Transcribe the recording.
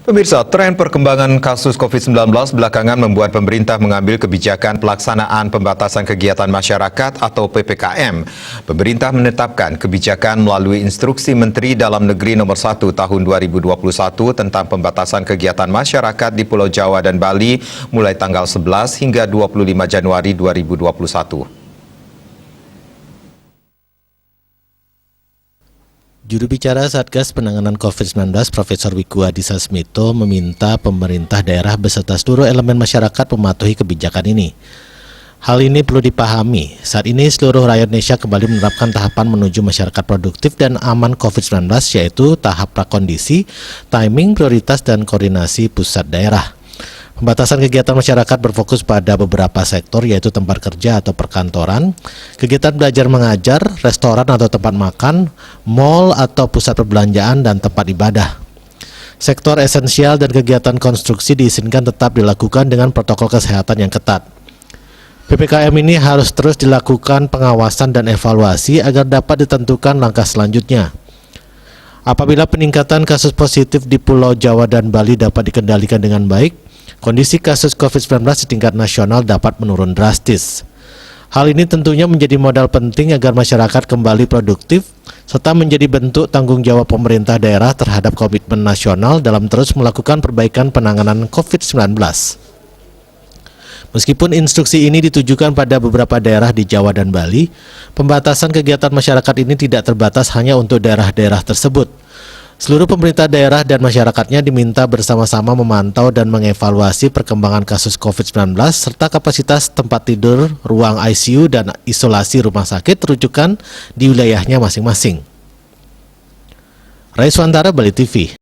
Pemirsa, tren perkembangan kasus COVID-19 belakangan membuat pemerintah mengambil kebijakan pelaksanaan pembatasan kegiatan masyarakat atau PPKM. Pemerintah menetapkan kebijakan melalui Instruksi Menteri Dalam Negeri Nomor 1 Tahun 2021 tentang pembatasan kegiatan masyarakat di Pulau Jawa dan Bali mulai tanggal 11 hingga 25 Januari 2021. Juru bicara Satgas Penanganan COVID-19 Profesor Wiku Adhisa Smito meminta pemerintah daerah beserta seluruh elemen masyarakat mematuhi kebijakan ini. Hal ini perlu dipahami, saat ini seluruh rakyat Indonesia kembali menerapkan tahapan menuju masyarakat produktif dan aman COVID-19, yaitu tahap prakondisi, timing, prioritas, dan koordinasi pusat daerah. Pembatasan kegiatan masyarakat berfokus pada beberapa sektor, yaitu tempat kerja atau perkantoran, kegiatan belajar mengajar, restoran atau tempat makan, mal atau pusat perbelanjaan, dan tempat ibadah. Sektor esensial dan kegiatan konstruksi diizinkan tetap dilakukan dengan protokol kesehatan yang ketat. PPKM ini harus terus dilakukan pengawasan dan evaluasi agar dapat ditentukan langkah selanjutnya. Apabila peningkatan kasus positif di Pulau Jawa dan Bali dapat dikendalikan dengan baik, kondisi kasus COVID-19 di tingkat nasional dapat menurun drastis. Hal ini tentunya menjadi modal penting agar masyarakat kembali produktif, serta menjadi bentuk tanggung jawab pemerintah daerah terhadap komitmen nasional dalam terus melakukan perbaikan penanganan COVID-19. Meskipun instruksi ini ditujukan pada beberapa daerah di Jawa dan Bali, pembatasan kegiatan masyarakat ini tidak terbatas hanya untuk daerah-daerah tersebut. Seluruh pemerintah daerah dan masyarakatnya diminta bersama-sama memantau dan mengevaluasi perkembangan kasus COVID-19 serta kapasitas tempat tidur, ruang ICU, dan isolasi rumah sakit rujukan di wilayahnya masing-masing. Raiswantara, Bali TV.